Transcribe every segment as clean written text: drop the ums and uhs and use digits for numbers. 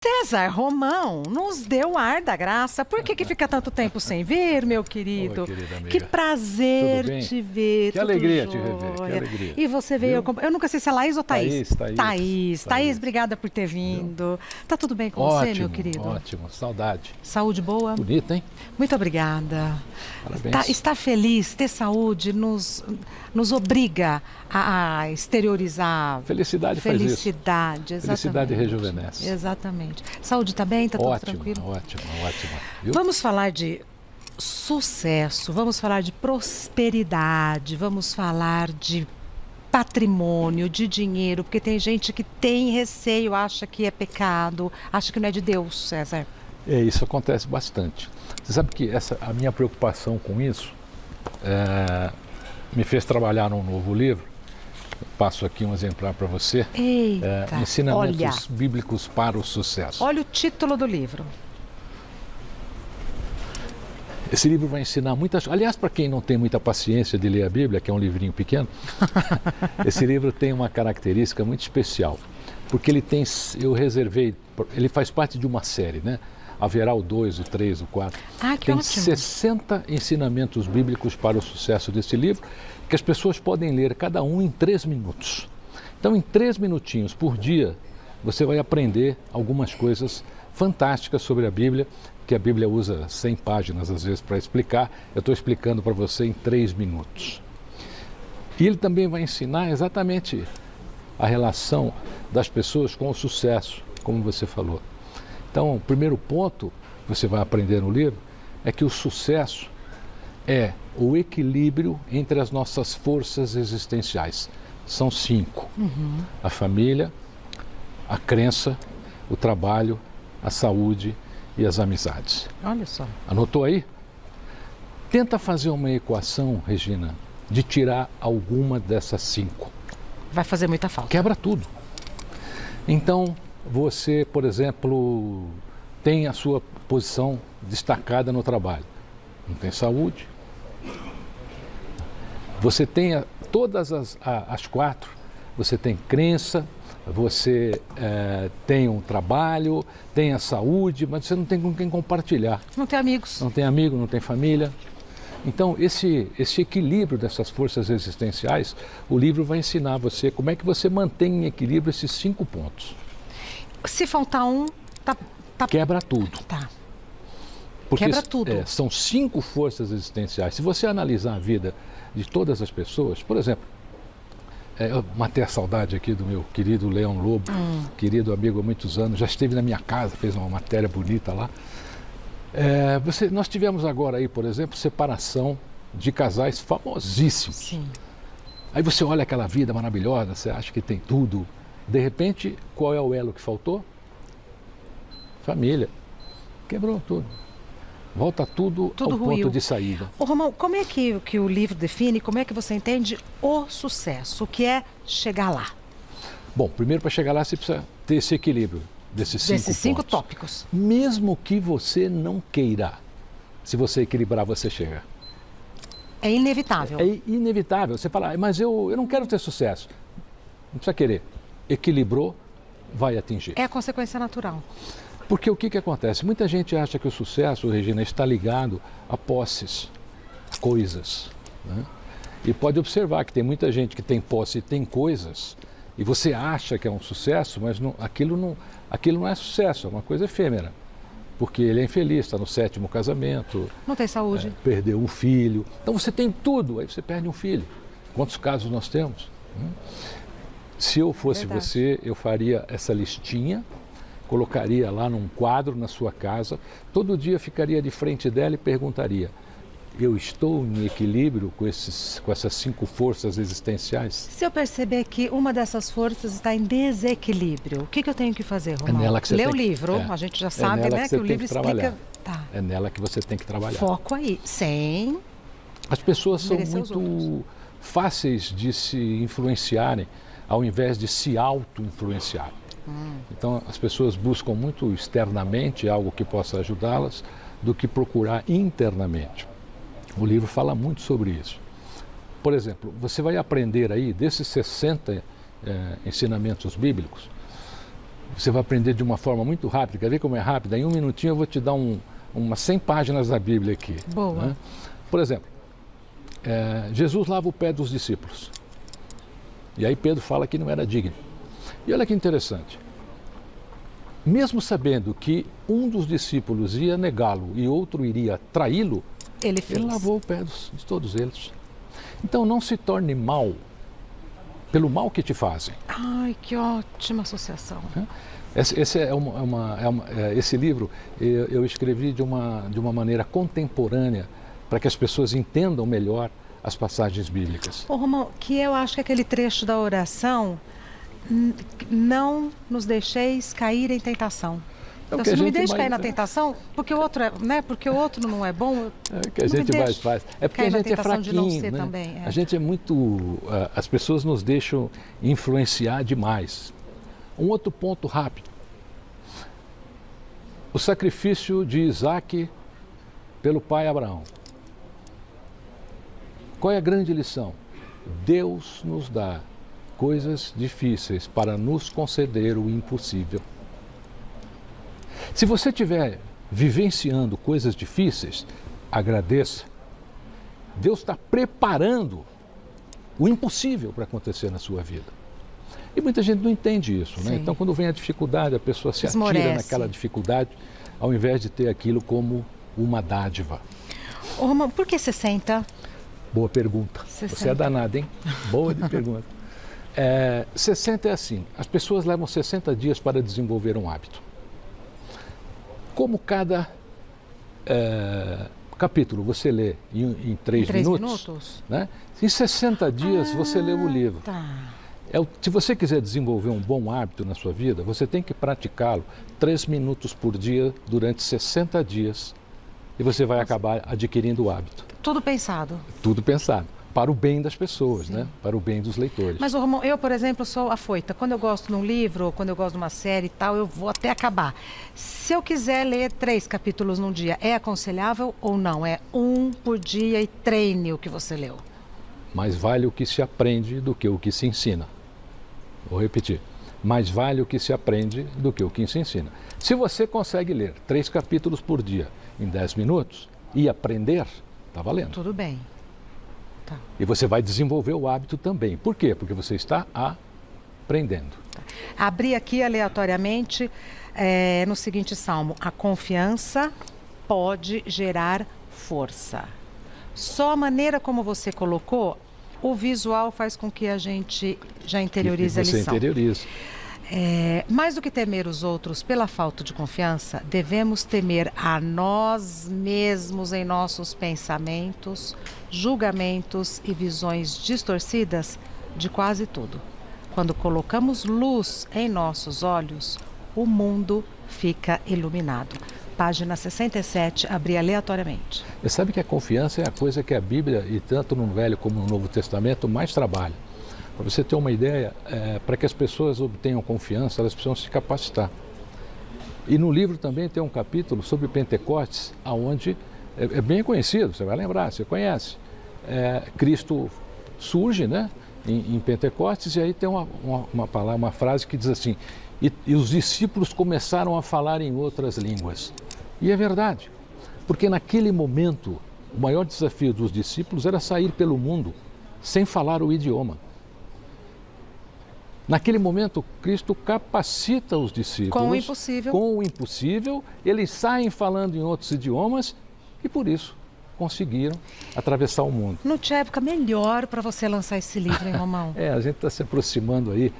César Romão nos deu o ar da graça. Por que fica tanto tempo sem vir, meu querido? Oi, querida amiga. Que prazer te ver. Que alegria te rever, que alegria. E você veio... Eu nunca sei se é Laís ou Thaís. Thaís, obrigada por ter vindo. Tá tudo bem com ótimo, você, meu querido? Ótimo, saudade. Saúde boa? Bonita, hein? Muito obrigada. Parabéns. Estar feliz, ter saúde, nos obriga a exteriorizar... Felicidade faz isso. Felicidade, exatamente. Felicidade rejuvenesce. Exatamente. Saúde está bem? Está tudo tranquilo? Ótimo. Viu? Vamos falar de sucesso, vamos falar de prosperidade, vamos falar de patrimônio, de dinheiro, porque tem gente que tem receio, acha que é pecado, acha que não é de Deus, César. Isso acontece bastante. Você sabe que a minha preocupação com isso me fez trabalhar num novo livro. Passo aqui um exemplar para você. Eita, Ensinamentos bíblicos para o sucesso. Olha o título do livro. Esse livro vai ensinar muitas... Aliás, para quem não tem muita paciência de ler a Bíblia, que é um livrinho pequeno, esse livro tem uma característica muito especial. Porque ele faz parte de uma série, né? Haverá o 2, o 3, o 4. Que ótimo. 60 ensinamentos bíblicos para o sucesso desse livro, que as pessoas podem ler cada um em 3 minutos. Então, em 3 minutinhos por dia, você vai aprender algumas coisas fantásticas sobre a Bíblia, que a Bíblia usa 100 páginas às vezes para explicar. Eu estou explicando para você em 3 minutos. E ele também vai ensinar exatamente a relação das pessoas com o sucesso, como você falou. Então, o primeiro ponto que você vai aprender no livro é que o sucesso é o equilíbrio entre as nossas forças existenciais. São 5. A família, a crença, o trabalho, a saúde e as amizades. Olha só. Anotou aí? Tenta fazer uma equação, Regina, de tirar alguma dessas 5. Vai fazer muita falta. Quebra tudo. Então, você, por exemplo, tem a sua posição destacada no trabalho. Não tem saúde. Você tem todas as 4. Você tem crença, você tem um trabalho, tem a saúde, mas você não tem com quem compartilhar. Não tem amigos. Não tem amigo, não tem família. Então, esse equilíbrio dessas forças existenciais, o livro vai ensinar você como é que você mantém em equilíbrio esses 5 pontos. Se faltar um, quebra tudo. Tá. Porque quebra tudo. São 5 forças existenciais. Se você analisar a vida de todas as pessoas, por exemplo, eu matei a saudade aqui do meu querido Leão Lobo, querido amigo há muitos anos, já esteve na minha casa, fez uma matéria bonita lá. Nós tivemos agora aí, por exemplo, separação de casais famosíssimos. Sim. Aí você olha aquela vida maravilhosa, você acha que tem tudo. De repente, qual é o elo que faltou? Família. Quebrou tudo. Volta tudo ao ruiu. Ponto de saída. Ô, Romão, como é que o livro define, como é que você entende o sucesso? O que é chegar lá? Bom, primeiro para chegar lá você precisa ter esse equilíbrio desses 5 tópicos. Mesmo que você não queira, se você equilibrar, você chega. É inevitável. É inevitável. Você fala, mas eu não quero ter sucesso. Não precisa querer. Equilibrou, vai atingir. É a consequência natural. Porque o que acontece? Muita gente acha que o sucesso, Regina, está ligado a posses, coisas. Né? E pode observar que tem muita gente que tem posse e tem coisas, e você acha que é um sucesso, mas aquilo não é sucesso, é uma coisa efêmera. Porque ele é infeliz, está no 7º casamento. Não tem saúde. Perdeu um filho. Então você tem tudo, aí você perde um filho. Quantos casos nós temos? Se eu fosse você, eu faria essa listinha, colocaria lá num quadro na sua casa, todo dia ficaria de frente dela e perguntaria, eu estou em equilíbrio com essas 5 forças existenciais? Se eu perceber que uma dessas forças está em desequilíbrio, o que eu tenho que fazer, Romão? É nela que você Lê o livro, a gente já sabe, né, que o livro explica... Tá. É nela que você tem que trabalhar. Foco aí, sem... As pessoas são muito fáceis de se influenciarem, ao invés de se auto-influenciar. Então, as pessoas buscam muito externamente algo que possa ajudá-las do que procurar internamente. O livro fala muito sobre isso. Por exemplo, você vai aprender aí, desses 60 ensinamentos bíblicos, Você vai aprender de uma forma muito rápida. Quer ver como é rápida? Em um minutinho eu vou te dar umas 100 páginas da Bíblia aqui. Boa. Né? Por exemplo, Jesus lava o pé dos discípulos. E aí Pedro fala que não era digno. E olha que interessante. Mesmo sabendo que um dos discípulos ia negá-lo e outro iria traí-lo, Ele fez. ele lavou o pé de todos eles. Então não se torne mal pelo mal que te fazem. Ai, que ótima associação. Esse livro eu escrevi de uma maneira contemporânea para que as pessoas entendam melhor as passagens bíblicas. Ô, Romão, que eu acho que aquele trecho da oração, não nos deixeis cair em tentação. Então, se não me deixe cair na tentação, porque o outro porque o outro não é bom. É o que a gente mais faz. É porque a gente é fraquinho, né? Também, A gente é muito. As pessoas nos deixam influenciar demais. Um outro ponto rápido. O sacrifício de Isaac pelo pai Abraão. Qual é a grande lição? Deus nos dá coisas difíceis para nos conceder o impossível. Se você estiver vivenciando coisas difíceis, agradeça. Deus está preparando o impossível para acontecer na sua vida. E muita gente não entende isso, né? Então, quando vem a dificuldade, a pessoa se atira naquela dificuldade, ao invés de ter aquilo como uma dádiva. Ô, Romão, por que 60? Boa pergunta. 60. Você é danado, hein? Boa de pergunta. 60 é assim, as pessoas levam 60 dias para desenvolver um hábito. Como cada capítulo você lê em 3 minutos, né? Em 60 dias você lê o livro. Tá. Se você quiser desenvolver um bom hábito na sua vida, você tem que praticá-lo 3 minutos por dia durante 60 dias e você vai acabar adquirindo o hábito. Tudo pensado. Tudo pensado. Para o bem das pessoas, né? Para o bem dos leitores. Mas, Romão, eu, por exemplo, sou afoita. Quando eu gosto de um livro, ou quando eu gosto de uma série e tal, eu vou até acabar. Se eu quiser ler 3 capítulos num dia, é aconselhável ou não? É 1 por dia e treine o que você leu. Mais vale o que se aprende do que o que se ensina. Vou repetir. Mais vale o que se aprende do que o que se ensina. Se você consegue ler 3 capítulos por dia em 10 minutos e aprender, está valendo. Tudo bem. Tá. E você vai desenvolver o hábito também. Por quê? Porque você está aprendendo. Tá. Abri aqui aleatoriamente no seguinte salmo: a confiança pode gerar força. Só a maneira como você colocou, o visual faz com que a gente já interiorize a lição. Você interioriza. Mais do que temer os outros pela falta de confiança, devemos temer a nós mesmos em nossos pensamentos, julgamentos e visões distorcidas de quase tudo. Quando colocamos luz em nossos olhos, o mundo fica iluminado. Página 67, abri aleatoriamente. Você sabe que a confiança é a coisa que a Bíblia, e tanto no Velho como no Novo Testamento, mais trabalha. Para você ter uma ideia, para que as pessoas obtenham confiança, elas precisam se capacitar. E no livro também tem um capítulo sobre Pentecostes, onde é bem conhecido, você vai lembrar, você conhece. Cristo surge, né, em Pentecostes, e aí tem uma frase que diz assim: e os discípulos começaram a falar em outras línguas. E é verdade, porque naquele momento o maior desafio dos discípulos era sair pelo mundo sem falar o idioma. Naquele momento, Cristo capacita os discípulos com o impossível. Com o impossível, eles saem falando em outros idiomas e por isso conseguiram atravessar o mundo. Não tinha época melhor para você lançar esse livro, hein, Romão? A gente está se aproximando aí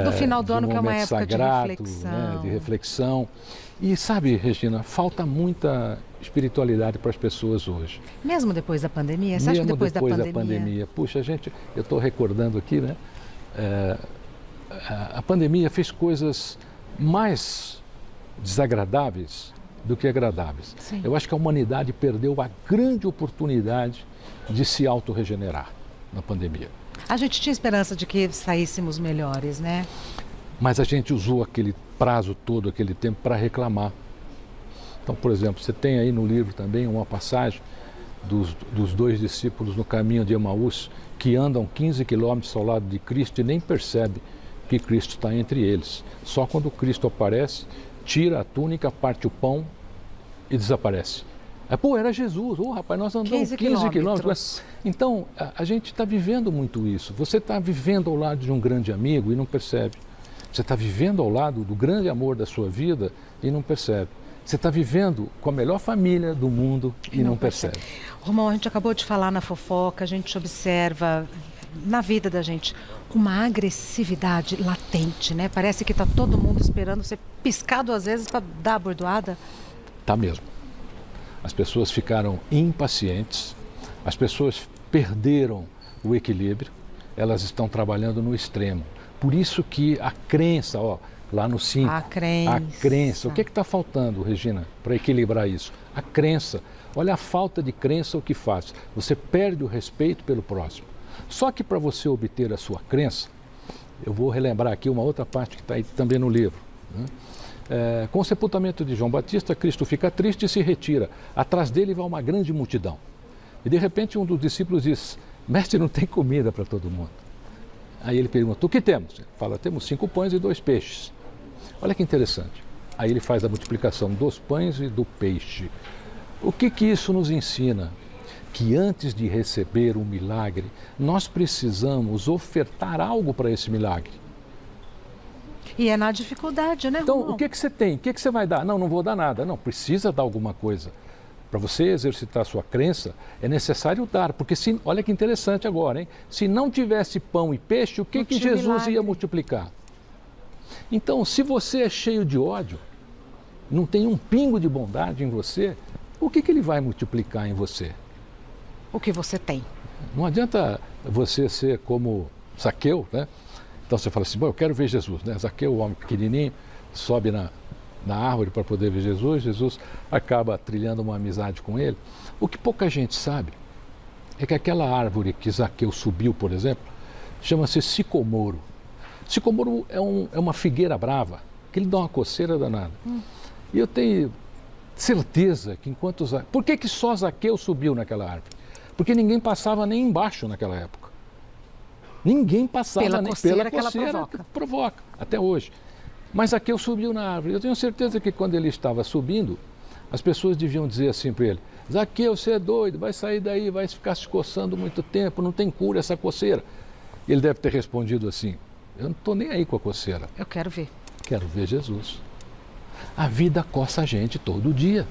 do final do ano, que é uma época sagrado, de reflexão. Né, de reflexão. E sabe, Regina, falta muita espiritualidade para as pessoas hoje. Mesmo depois da pandemia? Você acha que depois da pandemia? Puxa, eu estou recordando aqui, né? A pandemia fez coisas mais desagradáveis do que agradáveis. Sim. Eu acho que a humanidade perdeu a grande oportunidade de se autorregenerar na pandemia. A gente tinha esperança de que saíssemos melhores, né? Mas a gente usou aquele prazo todo, aquele tempo, para reclamar. Então, por exemplo, você tem aí no livro também uma passagem dos 2 discípulos no caminho de Emaús, que andam 15 quilômetros ao lado de Cristo e nem percebe que Cristo está entre eles. Só quando Cristo aparece, tira a túnica, parte o pão e desaparece. Pô, era Jesus. Rapaz, nós andamos 15 quilômetros. Então, a gente está vivendo muito isso. Você está vivendo ao lado de um grande amigo e não percebe. Você está vivendo ao lado do grande amor da sua vida e não percebe. Você está vivendo com a melhor família do mundo e não percebe. Romão, a gente acabou de falar na fofoca, a gente observa na vida da gente uma agressividade latente, né? Parece que está todo mundo esperando ser piscado às vezes para dar a bordoada. Tá mesmo. As pessoas ficaram impacientes, as pessoas perderam o equilíbrio, elas estão trabalhando no extremo. Por isso que a crença, lá no 5, a crença. O que está faltando, Regina, para equilibrar isso? A crença. Olha a falta de crença o que faz. Você perde o respeito pelo próximo. Só que para você obter a sua crença, eu vou relembrar aqui uma outra parte que está aí também no livro, né? Com o sepultamento de João Batista, Cristo fica triste e se retira. Atrás dele vai uma grande multidão. E de repente um dos discípulos diz: mestre, não tem comida para todo mundo. Aí ele pergunta: o que temos? Ele fala: temos 5 pães e 2 peixes. Olha que interessante. Aí ele faz a multiplicação dos pães e do peixe. O que isso nos ensina? Que antes de receber um milagre, nós precisamos ofertar algo para esse milagre. E é na dificuldade, né, Então, Romão? o que você tem? O que você vai dar? Não vou dar nada. Não, precisa dar alguma coisa. Para você exercitar a sua crença, é necessário dar. Porque, olha que interessante agora, hein? Se não tivesse pão e peixe, o que Jesus milagre. Ia multiplicar? Então, se você é cheio de ódio, não tem um pingo de bondade em você, o que ele vai multiplicar em você? O que você tem. Não adianta você ser como Zaqueu, né? Então você fala assim: bom, eu quero ver Jesus, né? Zaqueu, o homem pequenininho, sobe na árvore para poder ver Jesus. Jesus acaba trilhando uma amizade com ele. O que pouca gente sabe é que aquela árvore que Zaqueu subiu, por exemplo, chama-se sicomoro. Sicomoro é uma figueira brava, que ele dá uma coceira danada. E eu tenho certeza que enquanto... Por que só Zaqueu subiu naquela árvore? Porque ninguém passava nem embaixo naquela época. Ninguém passava nem pela coceira que provoca, até hoje. Mas Zaqueu subiu na árvore. Eu tenho certeza que quando ele estava subindo, as pessoas deviam dizer assim para ele: Zaqueu, você é doido, vai sair daí, vai ficar se coçando muito tempo, não tem cura essa coceira. Ele deve ter respondido assim: eu não estou nem aí com a coceira. Eu quero ver. Quero ver Jesus. A vida coça a gente todo dia.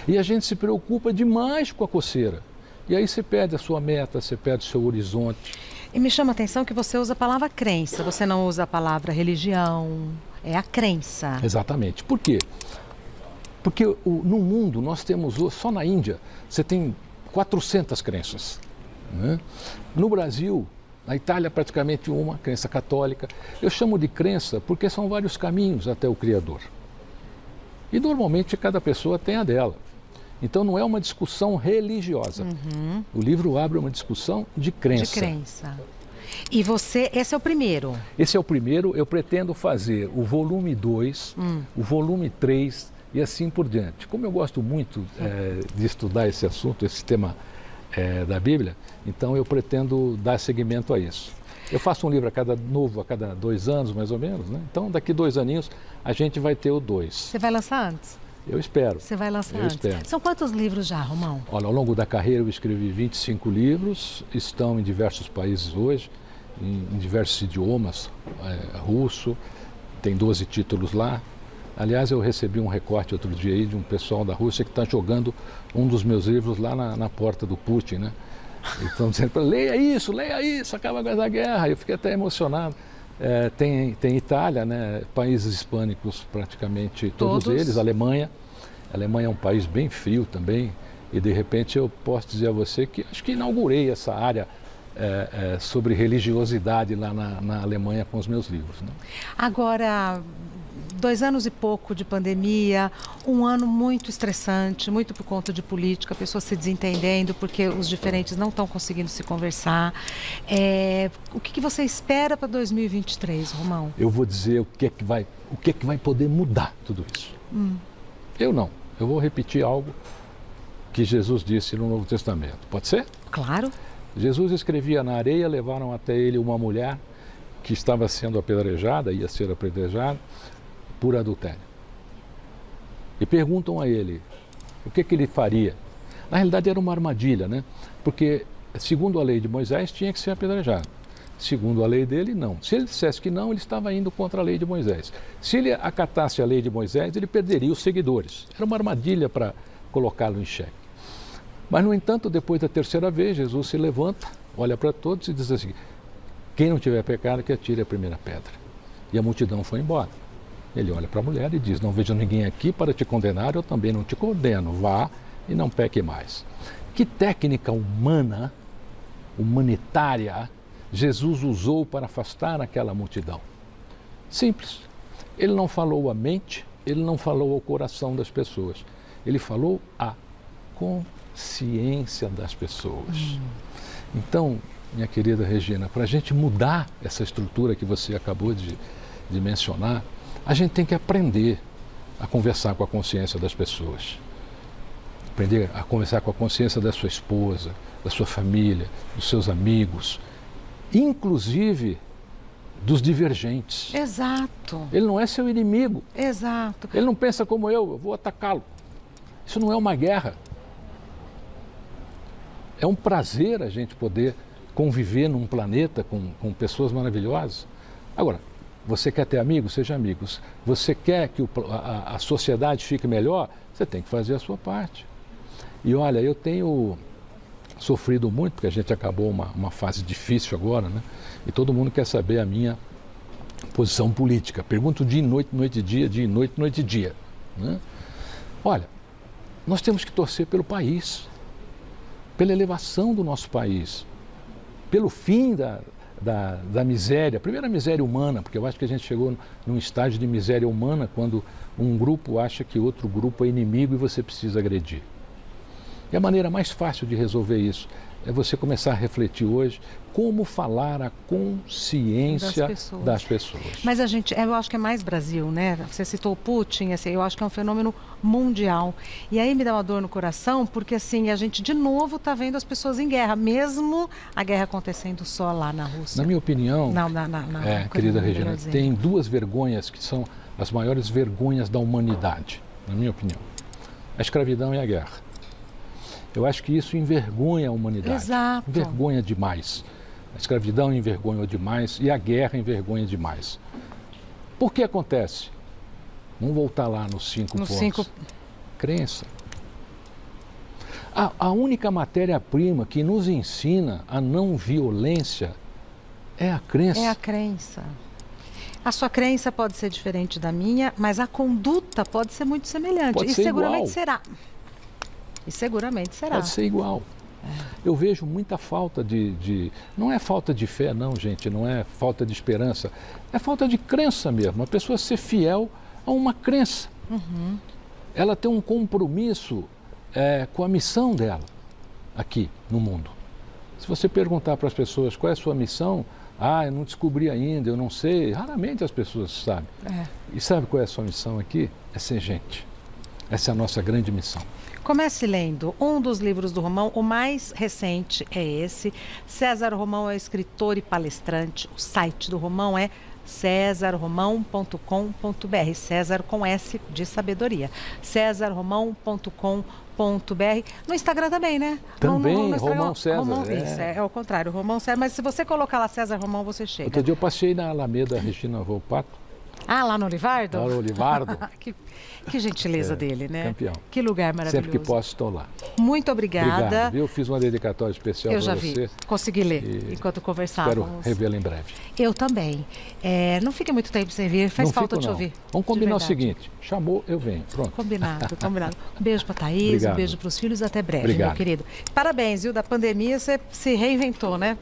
E a gente se preocupa demais com a coceira. E aí você perde a sua meta, você perde o seu horizonte. E me chama a atenção que você usa a palavra crença, você não usa a palavra religião, é a crença. Exatamente. Por quê? Porque no mundo nós temos, só na Índia, você tem 400 crenças, né? No Brasil, na Itália praticamente uma, crença católica. Eu chamo de crença porque são vários caminhos até o Criador. E normalmente cada pessoa tem a dela. Então não é uma discussão religiosa. O livro abre uma discussão de crença. De crença. E você, esse é o primeiro? Esse é o primeiro. Eu pretendo fazer o volume 2, o volume 3 e assim por diante. Como eu gosto muito de estudar esse assunto, esse tema da Bíblia, então eu pretendo dar seguimento a isso. Eu faço um livro a cada 2 anos, mais ou menos, né? Então daqui 2 aninhos a gente vai ter o 2. Você vai lançar antes? Eu espero. Você vai lançar antes? Espero. São quantos livros já, Romão? Olha, ao longo da carreira eu escrevi 25 livros, estão em diversos países hoje, em diversos idiomas, russo, tem 12 títulos lá. Aliás, eu recebi um recorte outro dia aí de um pessoal da Rússia que está jogando um dos meus livros lá na porta do Putin, né? E estão dizendo: leia isso, acaba com essa guerra. Eu fiquei até emocionado. Tem Itália, né? Países hispânicos praticamente todos eles, Alemanha. A Alemanha é um país bem frio também, e de repente eu posso dizer a você que acho que inaugurei essa área sobre religiosidade lá na Alemanha com os meus livros, né? Agora, 2 anos e pouco de pandemia, um ano muito estressante, muito por conta de política, pessoas se desentendendo porque os diferentes não estão conseguindo se conversar. O que você espera para 2023, Romão? Eu vou dizer o que é que vai poder mudar tudo isso. Eu não. Eu vou repetir algo que Jesus disse no Novo Testamento. Pode ser? Claro. Jesus escrevia na areia, levaram até ele uma mulher que estava sendo apedrejada, ia ser apedrejada, por adultério. E perguntam a ele o que ele faria. Na realidade era uma armadilha, né? Porque, segundo a lei de Moisés, tinha que ser apedrejado. Segundo a lei dele, não. Se ele dissesse que não, ele estava indo contra a lei de Moisés. Se ele acatasse a lei de Moisés, ele perderia os seguidores. Era uma armadilha para colocá-lo em xeque. Mas, no entanto, depois da terceira vez, Jesus se levanta, olha para todos e diz assim: quem não tiver pecado, que atire a primeira pedra. E a multidão foi embora. Ele olha para a mulher e diz: não vejo ninguém aqui para te condenar, eu também não te condeno. Vá e não peque mais. Que técnica humana, humanitária, Jesus usou para afastar aquela multidão? Simples. Ele não falou à mente, ele não falou ao coração das pessoas. Ele falou à consciência das pessoas. Então, minha querida Regina, para a gente mudar essa estrutura que você acabou de mencionar, a gente tem que aprender a conversar com a consciência das pessoas. Aprender a conversar com a consciência da sua esposa, da sua família, dos seus amigos, inclusive dos divergentes. Exato. Ele não é seu inimigo. Exato. Ele não pensa como eu vou atacá-lo. Isso não é uma guerra. É um prazer a gente poder conviver num planeta com pessoas maravilhosas. Agora, você quer ter amigos? Seja amigos. Você quer que a sociedade fique melhor? Você tem que fazer a sua parte. E olha, eu tenho sofrido muito, porque a gente acabou uma fase difícil agora, né? E todo mundo quer saber a minha posição política. Pergunto dia e noite, noite e dia, dia e noite, noite e dia, né? Olha, nós temos que torcer pelo país, pela elevação do nosso país, pelo fim da miséria, primeiro a miséria humana, porque eu acho que a gente chegou num estágio de miséria humana quando um grupo acha que outro grupo é inimigo e você precisa agredir. E a maneira mais fácil de resolver isso é você começar a refletir hoje como falar a consciência das pessoas. Mas eu acho que é mais Brasil, né? Você citou o Putin, assim, eu acho que é um fenômeno mundial. E aí me dá uma dor no coração, porque assim, a gente de novo está vendo as pessoas em guerra, mesmo a guerra acontecendo só lá na Rússia. Na minha opinião, querida Regina, tem duas vergonhas que são as maiores vergonhas da humanidade, na minha opinião. A escravidão e a guerra. Eu acho que isso envergonha a humanidade. Exato. Envergonha demais. A escravidão envergonha demais e a guerra envergonha demais. Por que acontece? Vamos voltar lá nos 5 pontos. Crença. A única matéria-prima que nos ensina a não violência é a crença. É a crença. A sua crença pode ser diferente da minha, mas a conduta pode ser muito semelhante. Pode ser seguramente igual. será. E seguramente será. Pode ser igual. Eu vejo muita falta não é falta de fé não, gente, não é falta de esperança, é falta de crença mesmo, a pessoa ser fiel a uma crença. Uhum. Ela tem um compromisso com a missão dela aqui no mundo. Se você perguntar para as pessoas qual é a sua missão, eu não descobri ainda, eu não sei, raramente as pessoas sabem. E sabe qual é a sua missão aqui? É ser gente. Essa é a nossa grande missão. Comece lendo um dos livros do Romão, o mais recente é esse. César Romão é escritor e palestrante. O site do Romão é cesarromão.com.br. César com S de sabedoria. cesarromão.com.br. No Instagram também, né? Também, no Instagram, Romão César. Isso, é o contrário, Romão César. Mas se você colocar lá César Romão, você chega. Outro dia eu passei na Alameda Regina Volpato. Lá no Olivardo? Lá no Olivardo. Que gentileza dele, né? Campeão. Que lugar maravilhoso. Sempre que posso, estou lá. Muito obrigada. Obrigado, viu? Fiz uma dedicatória especial para você. Eu já vi, consegui ler enquanto conversávamos. Espero revê-la em breve. Eu também. Não fique muito tempo sem vir, faz falta te ouvir. Vamos combinar o seguinte, chamou, eu venho, pronto. Combinado. Um beijo para a Thaís, Obrigado. Um beijo para os filhos, até breve, Obrigado. meu querido. Parabéns, viu? Da pandemia você se reinventou, né?